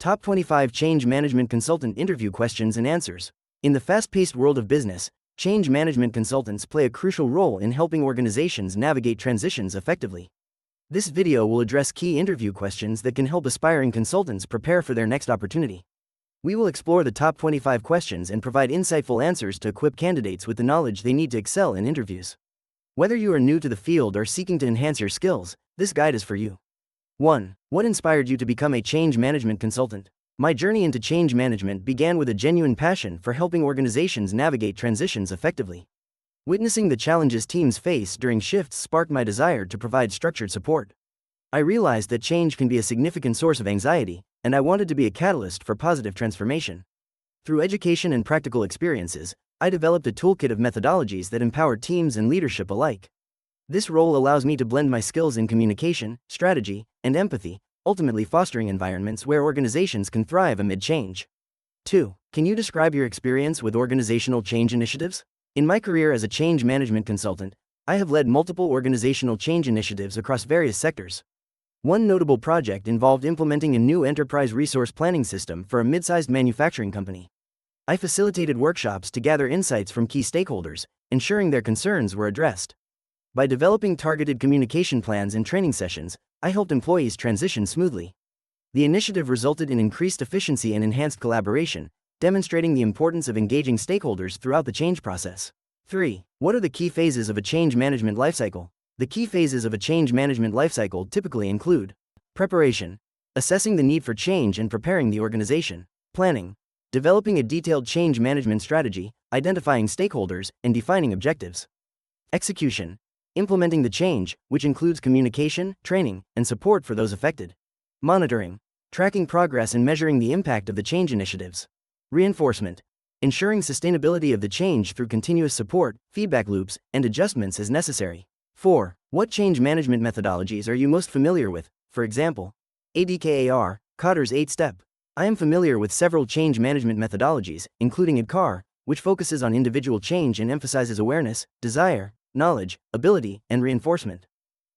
Top 25 Change Management Consultant Interview Questions and Answers. In the fast-paced world of business, change management consultants play a crucial role in helping organizations navigate transitions effectively. This video will address key interview questions that can help aspiring consultants prepare for their next opportunity. We will explore the top 25 questions and provide insightful answers to equip candidates with the knowledge they need to excel in interviews. Whether you are new to the field or seeking to enhance your skills, this guide is for you. 1. What inspired you to become a change management consultant? My journey into change management began with a genuine passion for helping organizations navigate transitions effectively. Witnessing the challenges teams face during shifts sparked my desire to provide structured support. I realized that change can be a significant source of anxiety, and I wanted to be a catalyst for positive transformation. Through education and practical experiences, I developed a toolkit of methodologies that empower teams and leadership alike. This role allows me to blend my skills in communication, strategy, and empathy, ultimately fostering environments where organizations can thrive amid change. 2. Can you describe your experience with organizational change initiatives? In my career as a change management consultant, I have led multiple organizational change initiatives across various sectors. One notable project involved implementing a new enterprise resource planning system for a mid-sized manufacturing company. I facilitated workshops to gather insights from key stakeholders, ensuring their concerns were addressed. By developing targeted communication plans and training sessions, I helped employees transition smoothly. The initiative resulted in increased efficiency and enhanced collaboration, demonstrating the importance of engaging stakeholders throughout the change process. 3. What are the key phases of a change management lifecycle? The key phases of a change management lifecycle typically include preparation, assessing the need for change and preparing the organization; planning, developing a detailed change management strategy, identifying stakeholders, and defining objectives; execution, implementing the change, which includes communication, training, and support for those affected; monitoring, tracking progress and measuring the impact of the change initiatives; reinforcement, ensuring sustainability of the change through continuous support, feedback loops, and adjustments as necessary. 4. What change management methodologies are you most familiar with? For example, ADKAR, Kotter's 8-step. I am familiar with several change management methodologies, including ADKAR, which focuses on individual change and emphasizes awareness, desire, knowledge, ability, and reinforcement.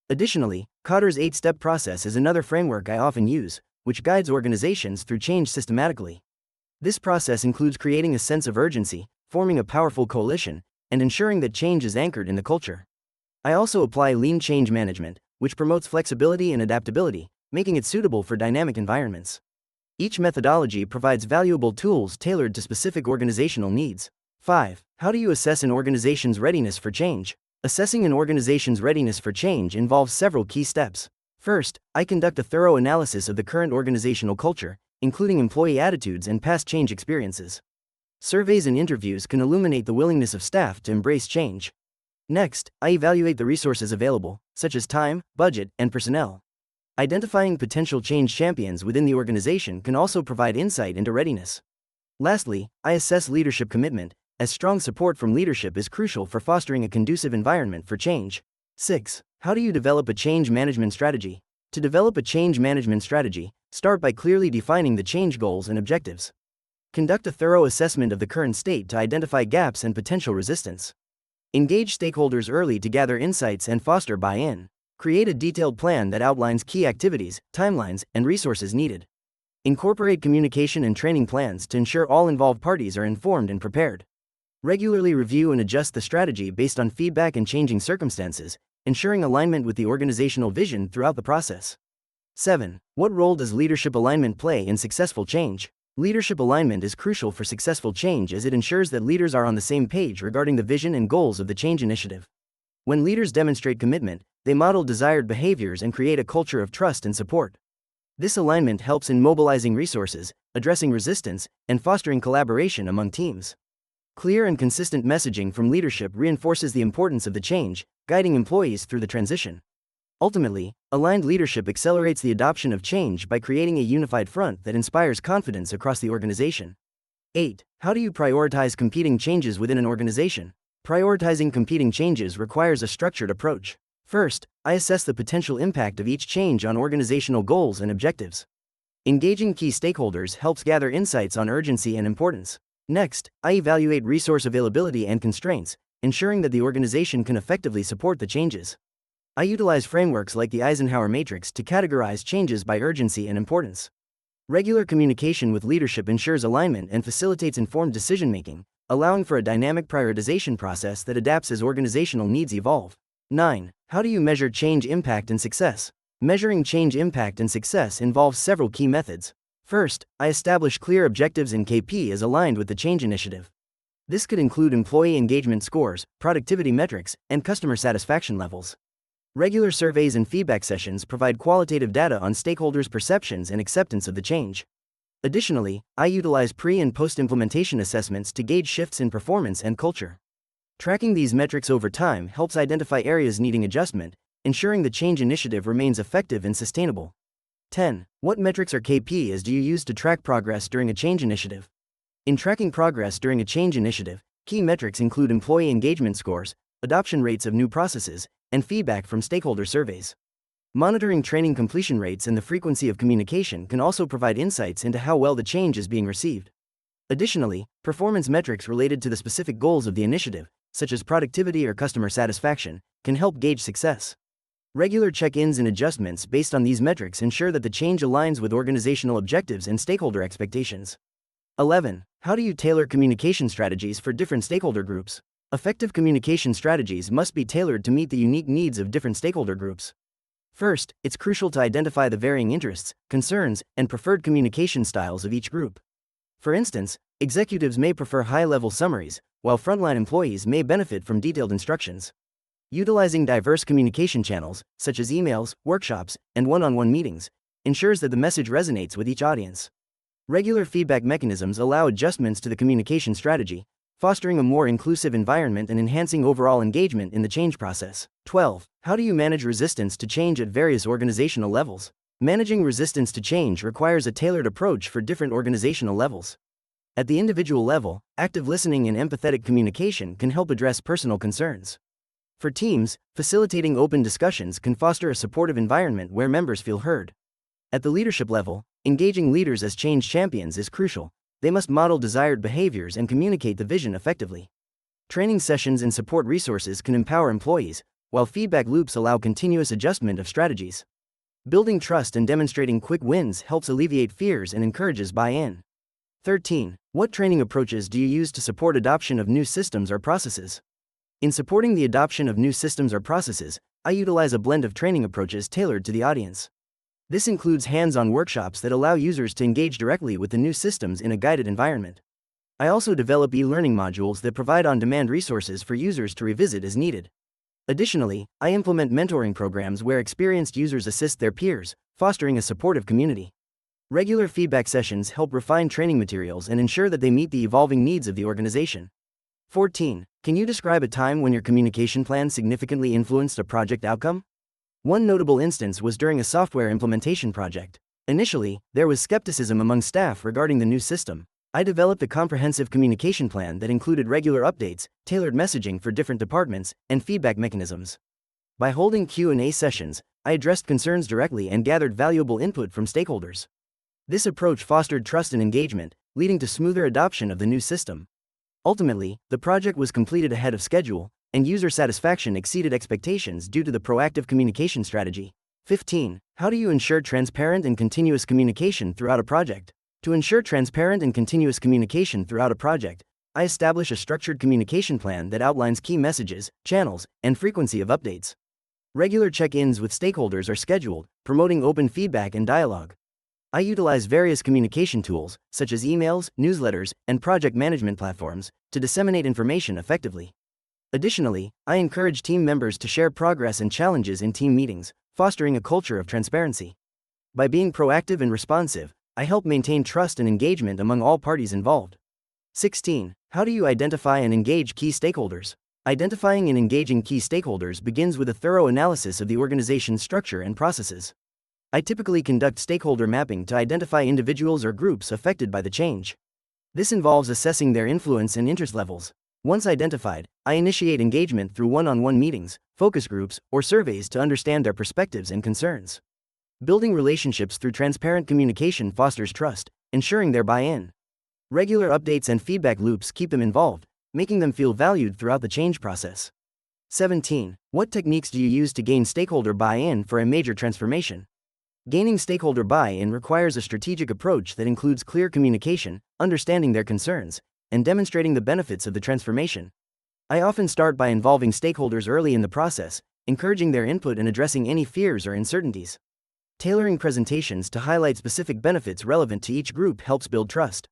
Additionally, Kotter's 8-step process is another framework I often use, which guides organizations through change systematically. This process includes creating a sense of urgency, forming a powerful coalition, and ensuring that change is anchored in the culture. I also apply lean change management, which promotes flexibility and adaptability, making it suitable for dynamic environments. Each methodology provides valuable tools tailored to specific organizational needs. 5. How do you assess an organization's readiness for change? Assessing an organization's readiness for change involves several key steps. First, I conduct a thorough analysis of the current organizational culture, including employee attitudes and past change experiences. Surveys and interviews can illuminate the willingness of staff to embrace change. Next, I evaluate the resources available, such as time, budget, and personnel. Identifying potential change champions within the organization can also provide insight into readiness. Lastly, I assess leadership commitment, as strong support from leadership is crucial for fostering a conducive environment for change. 6. How do you develop a change management strategy? To develop a change management strategy, start by clearly defining the change goals and objectives. Conduct a thorough assessment of the current state to identify gaps and potential resistance. Engage stakeholders early to gather insights and foster buy-in. Create a detailed plan that outlines key activities, timelines, and resources needed. Incorporate communication and training plans to ensure all involved parties are informed and prepared. Regularly review and adjust the strategy based on feedback and changing circumstances, ensuring alignment with the organizational vision throughout the process. 7. What role does leadership alignment play in successful change? Leadership alignment is crucial for successful change as it ensures that leaders are on the same page regarding the vision and goals of the change initiative. When leaders demonstrate commitment, they model desired behaviors and create a culture of trust and support. This alignment helps in mobilizing resources, addressing resistance, and fostering collaboration among teams. Clear and consistent messaging from leadership reinforces the importance of the change, guiding employees through the transition. Ultimately, aligned leadership accelerates the adoption of change by creating a unified front that inspires confidence across the organization. 8. How do you prioritize competing changes within an organization? Prioritizing competing changes requires a structured approach. First, I assess the potential impact of each change on organizational goals and objectives. Engaging key stakeholders helps gather insights on urgency and importance. Next, I evaluate resource availability and constraints, ensuring that the organization can effectively support the changes. I utilize frameworks like the Eisenhower matrix to categorize changes by urgency and importance. Regular communication with leadership ensures alignment and facilitates informed decision-making, allowing for a dynamic prioritization process that adapts as organizational needs evolve. 9. How do you measure change impact and success? Measuring change impact and success involves several key methods. First, I establish clear objectives and KPIs aligned with the change initiative. This could include employee engagement scores, productivity metrics, and customer satisfaction levels. Regular surveys and feedback sessions provide qualitative data on stakeholders' perceptions and acceptance of the change. Additionally, I utilize pre- and post-implementation assessments to gauge shifts in performance and culture. Tracking these metrics over time helps identify areas needing adjustment, ensuring the change initiative remains effective and sustainable. 10. What metrics or KPIs do you use to track progress during a change initiative? In tracking progress during a change initiative, key metrics include employee engagement scores, adoption rates of new processes, and feedback from stakeholder surveys. Monitoring training completion rates and the frequency of communication can also provide insights into how well the change is being received. Additionally, performance metrics related to the specific goals of the initiative, such as productivity or customer satisfaction, can help gauge success. Regular check-ins and adjustments based on these metrics ensure that the change aligns with organizational objectives and stakeholder expectations. 11. How do you tailor communication strategies for different stakeholder groups? Effective communication strategies must be tailored to meet the unique needs of different stakeholder groups. First, it's crucial to identify the varying interests, concerns, and preferred communication styles of each group. For instance, executives may prefer high-level summaries, while frontline employees may benefit from detailed instructions. Utilizing diverse communication channels, such as emails, workshops, and one-on-one meetings, ensures that the message resonates with each audience. Regular feedback mechanisms allow adjustments to the communication strategy, fostering a more inclusive environment and enhancing overall engagement in the change process. 12. How do you manage resistance to change at various organizational levels? Managing resistance to change requires a tailored approach for different organizational levels. At the individual level, active listening and empathetic communication can help address personal concerns. For teams, facilitating open discussions can foster a supportive environment where members feel heard. At the leadership level, engaging leaders as change champions is crucial. They must model desired behaviors and communicate the vision effectively. Training sessions and support resources can empower employees, while feedback loops allow continuous adjustment of strategies. Building trust and demonstrating quick wins helps alleviate fears and encourages buy-in. 13. What training approaches do you use to support adoption of new systems or processes? In supporting the adoption of new systems or processes, I utilize a blend of training approaches tailored to the audience. This includes hands-on workshops that allow users to engage directly with the new systems in a guided environment. I also develop e-learning modules that provide on-demand resources for users to revisit as needed. Additionally, I implement mentoring programs where experienced users assist their peers, fostering a supportive community. Regular feedback sessions help refine training materials and ensure that they meet the evolving needs of the organization. 14. Can you describe a time when your communication plan significantly influenced a project outcome? One notable instance was during a software implementation project. Initially, there was skepticism among staff regarding the new system. I developed a comprehensive communication plan that included regular updates, tailored messaging for different departments, and feedback mechanisms. By holding Q&A sessions, I addressed concerns directly and gathered valuable input from stakeholders. This approach fostered trust and engagement, leading to smoother adoption of the new system. Ultimately, the project was completed ahead of schedule, and user satisfaction exceeded expectations due to the proactive communication strategy. 15. How do you ensure transparent and continuous communication throughout a project? To ensure transparent and continuous communication throughout a project, I establish a structured communication plan that outlines key messages, channels, and frequency of updates. Regular check-ins with stakeholders are scheduled, promoting open feedback and dialogue. I utilize various communication tools, such as emails, newsletters, and project management platforms, to disseminate information effectively. Additionally, I encourage team members to share progress and challenges in team meetings, fostering a culture of transparency. By being proactive and responsive, I help maintain trust and engagement among all parties involved. 16. How do you identify and engage key stakeholders? Identifying and engaging key stakeholders begins with a thorough analysis of the organization's structure and processes. I typically conduct stakeholder mapping to identify individuals or groups affected by the change. This involves assessing their influence and interest levels. Once identified, I initiate engagement through one-on-one meetings, focus groups, or surveys to understand their perspectives and concerns. Building relationships through transparent communication fosters trust, ensuring their buy-in. Regular updates and feedback loops keep them involved, making them feel valued throughout the change process. 17. What techniques do you use to gain stakeholder buy-in for a major transformation? Gaining stakeholder buy-in requires a strategic approach that includes clear communication, understanding their concerns, and demonstrating the benefits of the transformation. I often start by involving stakeholders early in the process, encouraging their input and addressing any fears or uncertainties. Tailoring presentations to highlight specific benefits relevant to each group helps build trust.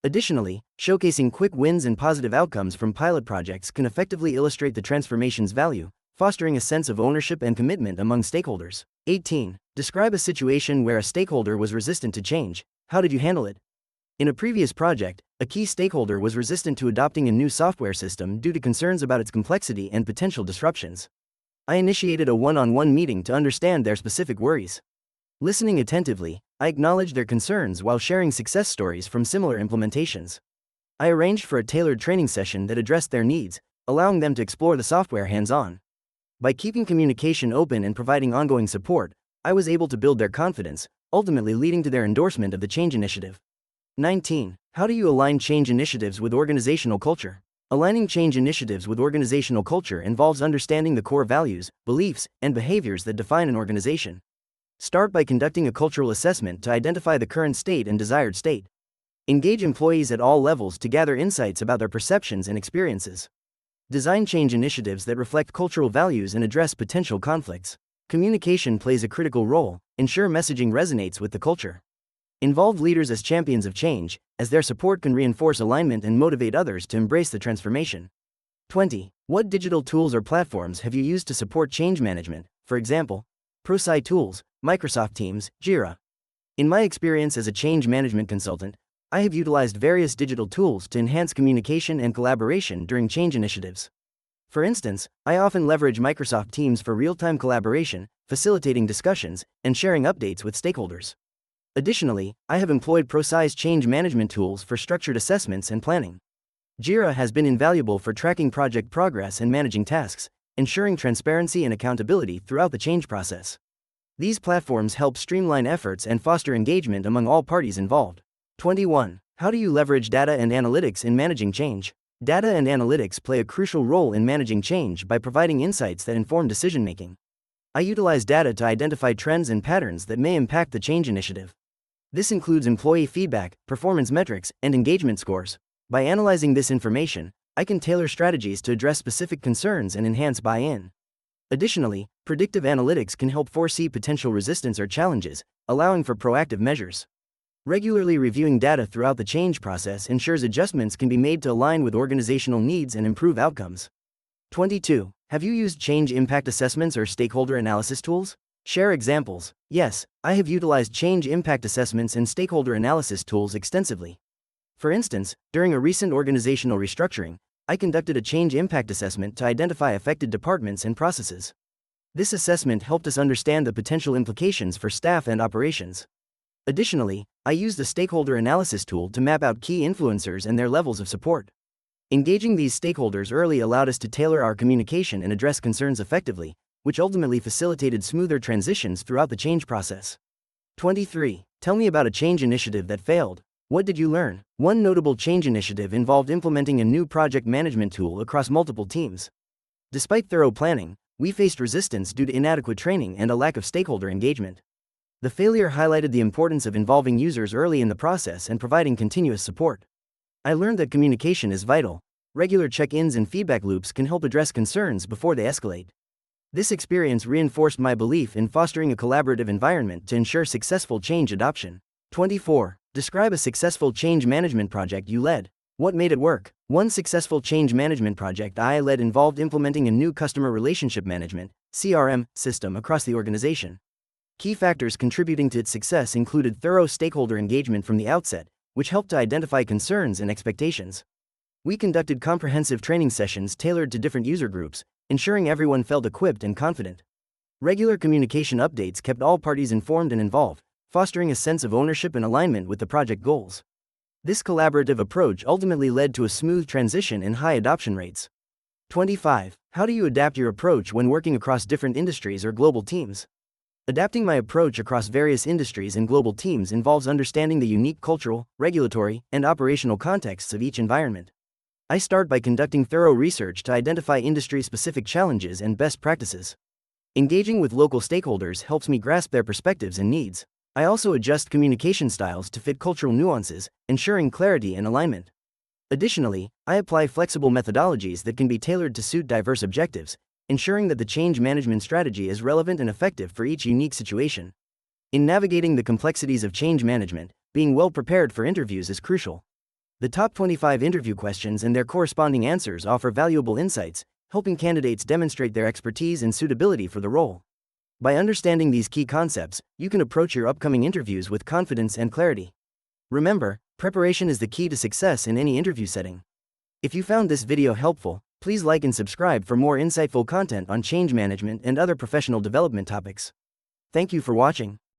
Additionally, showcasing quick wins and positive outcomes from pilot projects can effectively illustrate the transformation's value, fostering a sense of ownership and commitment among stakeholders. 18. Describe a situation where a stakeholder was resistant to change. How did you handle it? In a previous project, a key stakeholder was resistant to adopting a new software system due to concerns about its complexity and potential disruptions. I initiated a one-on-one meeting to understand their specific worries. Listening attentively, I acknowledged their concerns while sharing success stories from similar implementations. I arranged for a tailored training session that addressed their needs, allowing them to explore the software hands-on. By keeping communication open and providing ongoing support, I was able to build their confidence, ultimately leading to their endorsement of the change initiative. 19. How do you align change initiatives with organizational culture? Aligning change initiatives with organizational culture involves understanding the core values, beliefs, and behaviors that define an organization. Start by conducting a cultural assessment to identify the current state and desired state. Engage employees at all levels to gather insights about their perceptions and experiences. Design change initiatives that reflect cultural values and address potential conflicts. Communication plays a critical role. Ensure messaging resonates with the culture. Involve leaders as champions of change, as their support can reinforce alignment and motivate others to embrace the transformation. 20. What digital tools or platforms have you used to support change management, for example, ProSci tools, Microsoft Teams, Jira? In my experience as a change management consultant, I have utilized various digital tools to enhance communication and collaboration during change initiatives. For instance, I often leverage Microsoft Teams for real-time collaboration, facilitating discussions, and sharing updates with stakeholders. Additionally, I have employed ProSci's change management tools for structured assessments and planning. Jira has been invaluable for tracking project progress and managing tasks, ensuring transparency and accountability throughout the change process. These platforms help streamline efforts and foster engagement among all parties involved. 21. How do you leverage data and analytics in managing change? Data and analytics play a crucial role in managing change by providing insights that inform decision-making. I utilize data to identify trends and patterns that may impact the change initiative. This includes employee feedback, performance metrics, and engagement scores. By analyzing this information, I can tailor strategies to address specific concerns and enhance buy-in. Additionally, predictive analytics can help foresee potential resistance or challenges, allowing for proactive measures. Regularly reviewing data throughout the change process ensures adjustments can be made to align with organizational needs and improve outcomes. 22. Have you used change impact assessments or stakeholder analysis tools? Share examples. Yes, I have utilized change impact assessments and stakeholder analysis tools extensively. For instance, during a recent organizational restructuring, I conducted a change impact assessment to identify affected departments and processes. This assessment helped us understand the potential implications for staff and operations. Additionally, I used a stakeholder analysis tool to map out key influencers and their levels of support. Engaging these stakeholders early allowed us to tailor our communication and address concerns effectively, which ultimately facilitated smoother transitions throughout the change process. 23. Tell me about a change initiative that failed. What did you learn? One notable change initiative involved implementing a new project management tool across multiple teams. Despite thorough planning, we faced resistance due to inadequate training and a lack of stakeholder engagement. The failure highlighted the importance of involving users early in the process and providing continuous support. I learned that communication is vital. Regular check-ins and feedback loops can help address concerns before they escalate. This experience reinforced my belief in fostering a collaborative environment to ensure successful change adoption. 24. Describe a successful change management project you led. What made it work? One successful change management project I led involved implementing a new customer relationship management (CRM) system across the organization. Key factors contributing to its success included thorough stakeholder engagement from the outset, which helped to identify concerns and expectations. We conducted comprehensive training sessions tailored to different user groups, ensuring everyone felt equipped and confident. Regular communication updates kept all parties informed and involved, fostering a sense of ownership and alignment with the project goals. This collaborative approach ultimately led to a smooth transition and high adoption rates. 25. How do you adapt your approach when working across different industries or global teams? Adapting my approach across various industries and global teams involves understanding the unique cultural, regulatory, and operational contexts of each environment. I start by conducting thorough research to identify industry-specific challenges and best practices. Engaging with local stakeholders helps me grasp their perspectives and needs. I also adjust communication styles to fit cultural nuances, ensuring clarity and alignment. Additionally, I apply flexible methodologies that can be tailored to suit diverse objectives, ensuring that the change management strategy is relevant and effective for each unique situation. In navigating the complexities of change management, being well prepared for interviews is crucial. The top 25 interview questions and their corresponding answers offer valuable insights, helping candidates demonstrate their expertise and suitability for the role. By understanding these key concepts, you can approach your upcoming interviews with confidence and clarity. Remember, preparation is the key to success in any interview setting. If you found this video helpful, please like and subscribe for more insightful content on change management and other professional development topics. Thank you for watching.